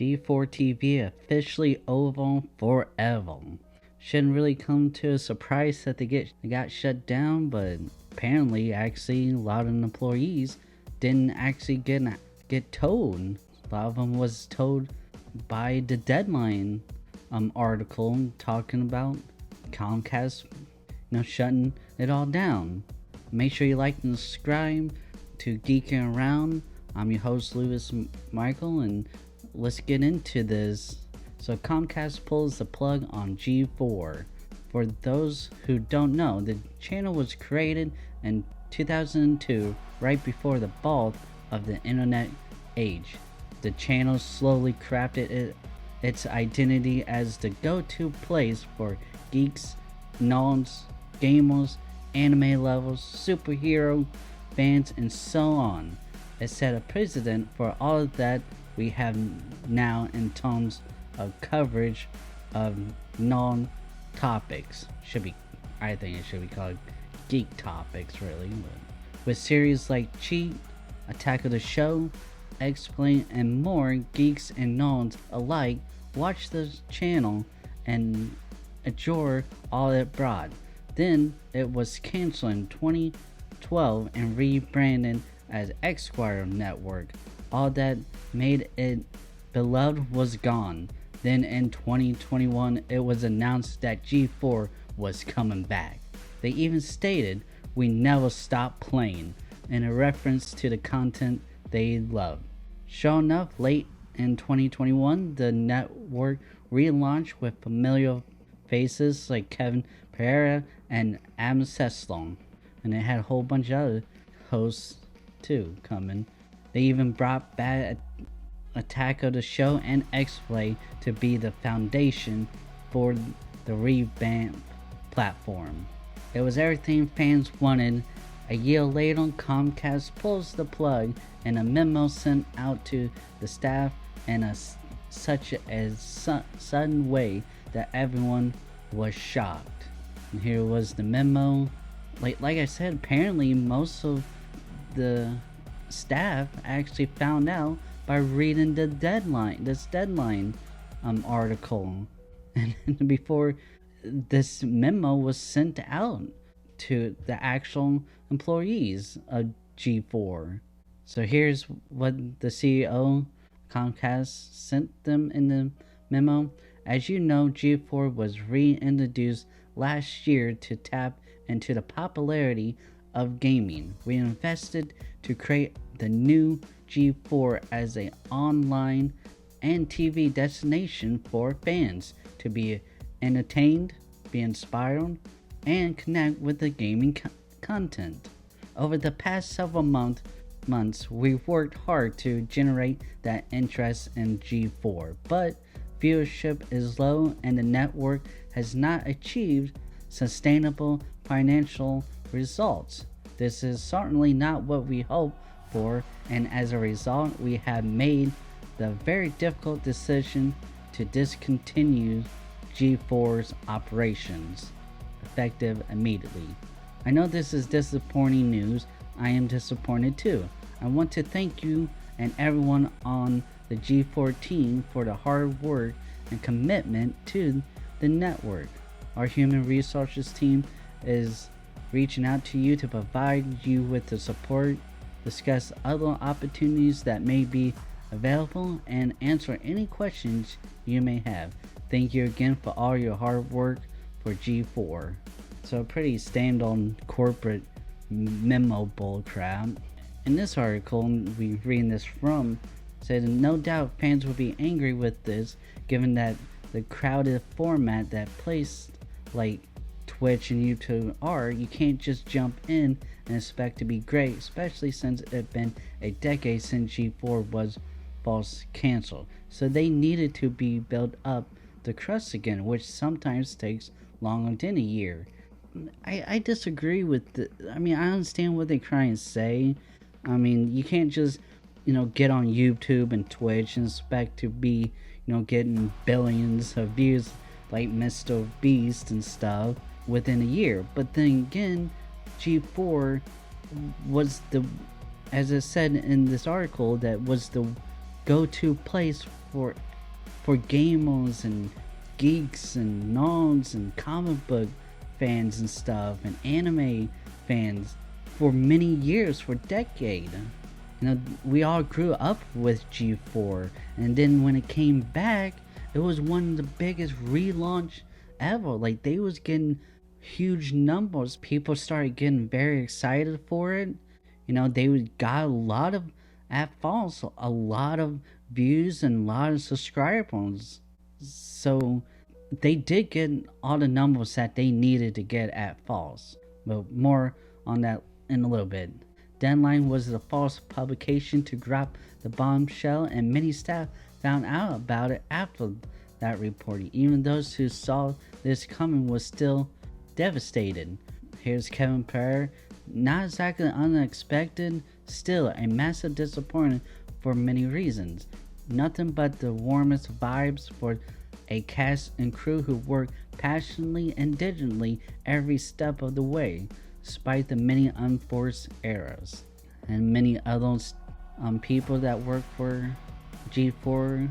G4tv officially over forever. Shouldn't really come to a surprise that they got shut down, but apparently actually a lot of employees didn't actually get told. A lot of them was told by the Deadline article talking about Comcast shutting it all down. Make sure you like and subscribe to Geeking Around. I'm your host Lewis Michael, and let's get into this. So Comcast pulls the plug on G4. For those who don't know, the channel was created in 2002, right before the bulk of the internet age. The channel slowly crafted its identity as the go-to place for geeks, nerds, gamers, anime lovers, superhero fans, and so on. It set a precedent for all of that we have now in terms of coverage of non-topics. I think it should be called geek topics, really. But with series like Cheat, Attack of the Show, Explain, and more, geeks and nerds alike watch the channel and enjoy all it brought. Then it was canceled in 2012 and rebranded as Esquire Network. All that made it beloved was gone. Then in 2021 it was announced that G4 was coming back. They even stated, "We never stop playing," in a reference to the content they love. Sure enough, late in 2021 the network relaunched with familiar faces like Kevin Pereira and Adam Seslong, and it had a whole bunch of other hosts too coming. They even brought back Attack of the Show and X-Play to be the foundation for the revamped platform. It was everything fans wanted. A year later, Comcast pulls the plug in a memo sent out to the staff in such a sudden way that everyone was shocked. And here was the memo. Like I said, apparently most of the staff actually found out by reading this deadline article, and before this memo was sent out to the actual employees of G4. So here's what the CEO Comcast sent them in the memo. As you know, G4 was reintroduced last year to tap into the popularity of gaming. We invested to create the new G4 as an online and TV destination for fans to be entertained, be inspired, and connect with the gaming content. Over the past several months, we've worked hard to generate that interest in G4, but viewership is low and the network has not achieved sustainable financial results. This is certainly not what we hoped for, and as a result, we have made the very difficult decision to discontinue G4's operations, effective immediately. I know this is disappointing news. I am disappointed too. I want to thank you and everyone on the G4 team for the hard work and commitment to the network. Our human resources team is reaching out to you to provide you with the support, discuss other opportunities that may be available, and answer any questions you may have. Thank you again for all your hard work for G4. So a pretty stand-on corporate memo bullcrap. In this article we reading this from said, no doubt fans will be angry with this, given that the crowded format that places like Twitch and YouTube are. You can't just jump in and expect to be great, especially since it's been a decade since G4 was canceled. So they needed to be built up the trust again, which sometimes takes longer than a year. I disagree with I understand what they're trying to say. You can't just get on YouTube and Twitch and expect to be getting billions of views like Mr. Beast and stuff within a year. But then again, G4 was as it said in this article, that was the go-to place for for gamers and geeks and nerds and comic book fans and stuff and anime fans for many years, for decades. We all grew up with G4, and then when it came back, it was one of the biggest relaunch ever. Like, they was getting huge numbers. People started getting very excited for it. They got a lot of, at first, a lot of views and a lot of subscribers. So they did get all the numbers that they needed to get at first. But more on that in a little bit. Deadline was the false publication to drop the bombshell, and many staff found out about it after that reporting. Even those who saw this coming was still devastated. Here's Kevin Pereira. Not exactly unexpected, still a massive disappointment for many reasons. Nothing but the warmest vibes for a cast and crew who work passionately and diligently every step of the way, despite the many unforced errors. And many other people that work for G4,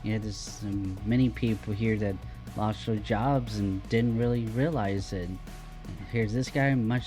there's many people here that lost their jobs and didn't really realize it. Here's this guy. Much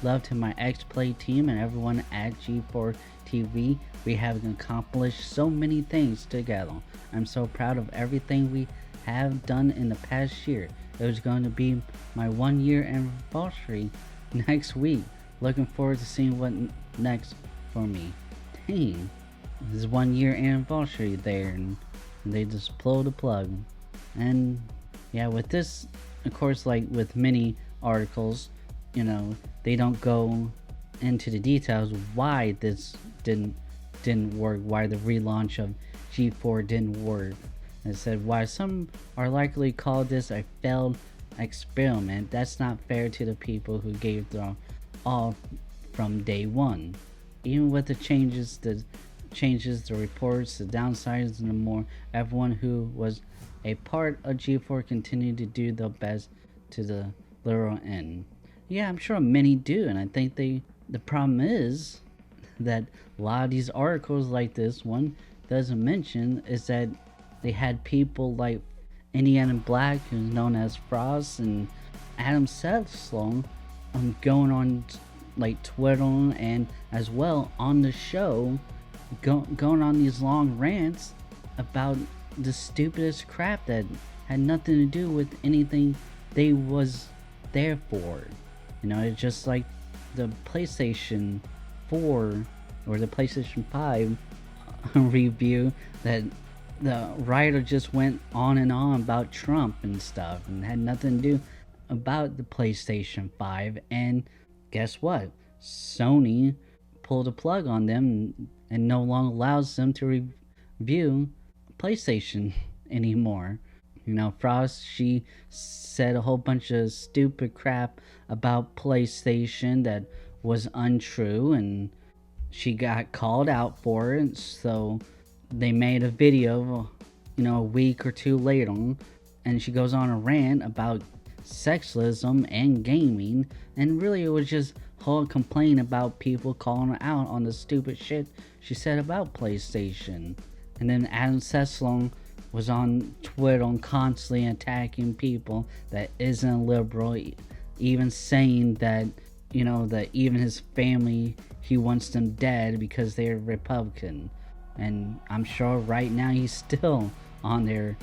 love to my ex-play team and everyone at G4tv. We have accomplished so many things together. I'm so proud of everything we have done in the past year. It was going to be my 1 year anniversary next week. Looking forward to seeing what next for me. Dang, this is 1 year anniversary there, and they just pulled the plug. And yeah, with this, of course, like with many articles, they don't go into the details why this didn't work, why the relaunch of G4 didn't work. It said why some are likely call this a failed experiment. That's not fair to the people who gave their all from day one. Even with the changes, the reports, the downsides, and the more, everyone who was a part of G4 continued to do their best to the literal end. Yeah, I'm sure many do, and I think the problem is that a lot of these articles like this one doesn't mention is that they had people like Indiana Black, who's known as Frost, and Adam Sethslon going on like Twitter and as well on the show, going on these long rants about the stupidest crap that had nothing to do with anything they was there for. It's just like the PlayStation 4 or the PlayStation 5 review that the writer just went on and on about Trump and stuff and had nothing to do about the PlayStation 5. And guess what? Sony pulled a plug on them and no longer allows them to review PlayStation anymore. Frost, she said a whole bunch of stupid crap about PlayStation that was untrue, and she got called out for it. So they made a video, a week or two later, and she goes on a rant about sexism and gaming, and really it was just her complaint about people calling her out on the stupid shit she said about PlayStation. And then Adam Sethslon was on Twitter constantly attacking people that isn't liberal, even saying that, that even his family, he wants them dead because they're Republican. And I'm sure right now he's still on there,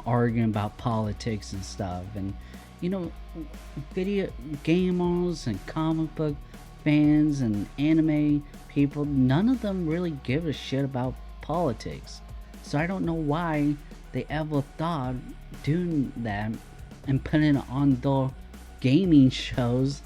arguing about politics and stuff. And, video gamers and comic book fans and anime people, none of them really give a shit about politics. So I don't know why they ever thought doing that and putting it on the gaming shows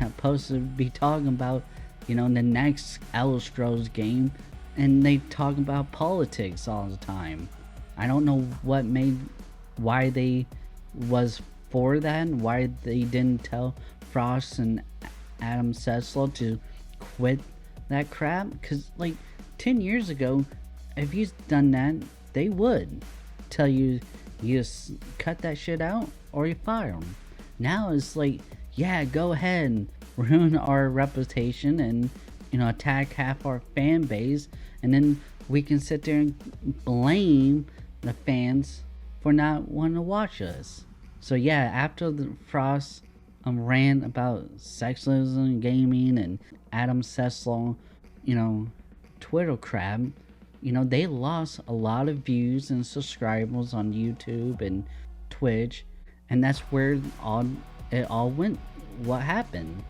that supposed to be talking about, the next Elder Scrolls game, and they talk about politics all the time. I don't know why they was for that, and why they didn't tell Frost and Adam Sethslon to quit that crap. Because 10 years ago, if you'd done that, they would tell you just cut that shit out or you fire them. Now it's yeah, go ahead and ruin our reputation and attack half our fan base, and then we can sit there and blame the fans for not wanting to watch us. So yeah, after the Frost ran about sexism, gaming, and Adam Sessler, you know, Twitter crap, they lost a lot of views and subscribers on YouTube and Twitch, and that's where it all went. What happened,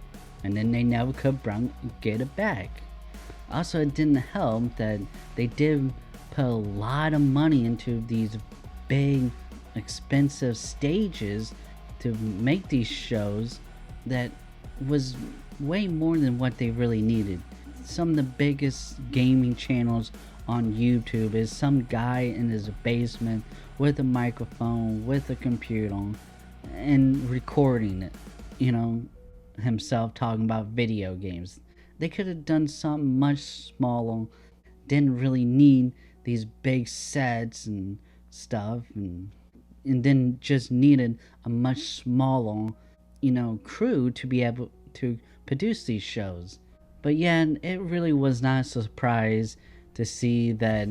and then they never could get it back. Also, it didn't help that they did put a lot of money into these big, expensive stages to make these shows that was way more than what they really needed. Some of the biggest gaming channels on YouTube is some guy in his basement with a microphone, with a computer, and recording it, himself talking about video games. They could have done something much smaller, didn't really need these big sets and stuff, and then just needed a much smaller, crew to be able to produce these shows. But yeah, it really was not a surprise to see that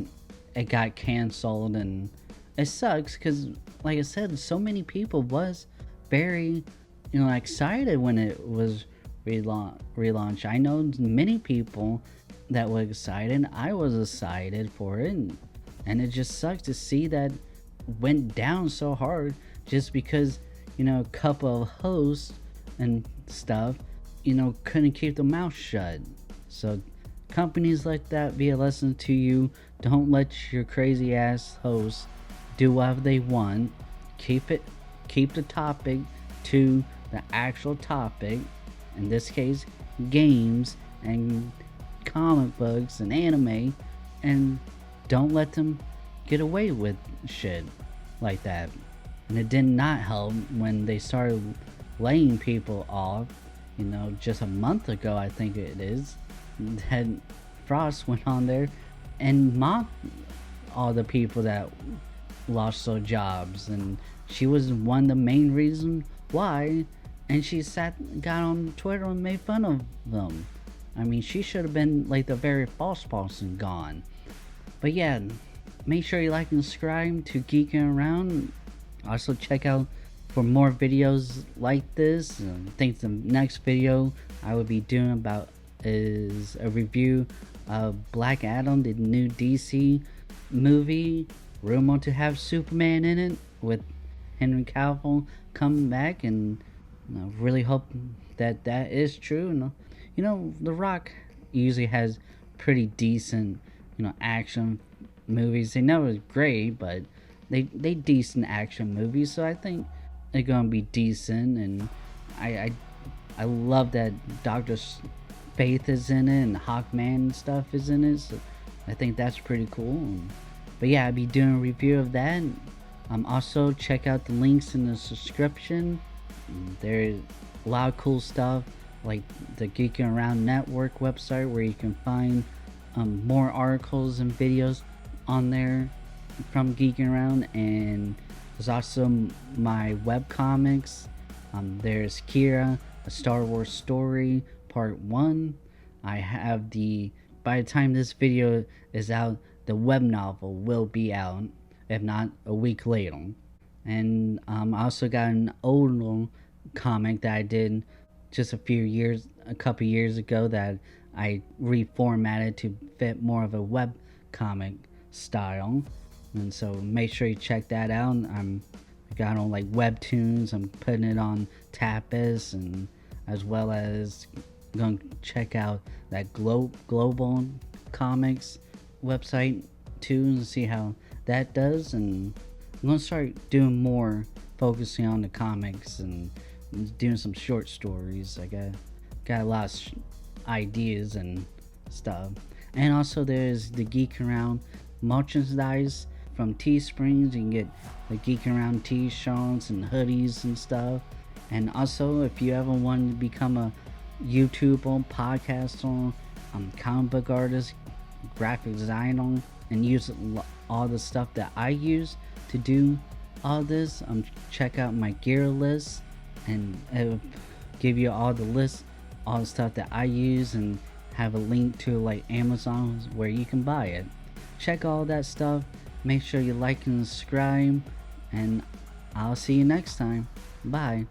it got canceled, and it sucks because, like I said, so many people was very, excited when it was relaunch. I know many people that were excited. I was excited for it, and it just sucks to see that went down so hard just because a couple of hosts and stuff couldn't keep their mouth shut. So companies like that, be a lesson to you. Don't let your crazy ass hosts do whatever they want. Keep the topic to the actual topic, in this case games and comic books and anime, and don't let them get away with shit like that. And it did not help when they started laying people off, just a month ago, I think it is, that Frost went on there and mocked all the people that lost their jobs, and she was one of the main reasons why, and she got on Twitter and made fun of them. I mean, she should have been like the very first person gone. But yeah, make sure you like and subscribe to Geeking Around. Also check out for more videos like this. I think the next video I will be doing about is a review of Black Adam, the new DC movie, rumored to have Superman in it, with Henry Cavill coming back, and I really hope that is true. The Rock usually has pretty decent, action movies. They never great, but they decent action movies. So I think they're gonna be decent, and I love that Doctor Faith is in it and Hawkman and stuff is in it. So I think that's pretty cool. But yeah, I'll be doing a review of that. Also check out the links in the description. There's a lot of cool stuff, like the Geeking Around Network website, where you can find more articles and videos on there from Geeking Around. And there's also my webcomics. There's Kira, A Star Wars Story, Part 1. I have by the time this video is out, the web novel will be out, if not a week later. And I also got an older comic that I did just a couple years ago, that I reformatted to fit more of a web comic style. And so make sure you check that out. I got on like Webtoons. I'm putting it on Tapas, and as well as going to check out that global comics website too, and see how that does. And I'm gonna start doing more focusing on the comics and doing some short stories. I got a lot of ideas and stuff. And also there's the Geek Around merchandise from Teesprings. You can get the Geek Around t-shirts and hoodies and stuff. And also, if you ever want to become a YouTuber, podcaster, comic book artist, graphic designer, and use all the stuff that I use to do all this, check out my gear list, and it'll give you all the stuff that I use, and have a link to like Amazon where you can buy it. Check all that stuff Make sure you like and subscribe, and I'll see you next time. Bye.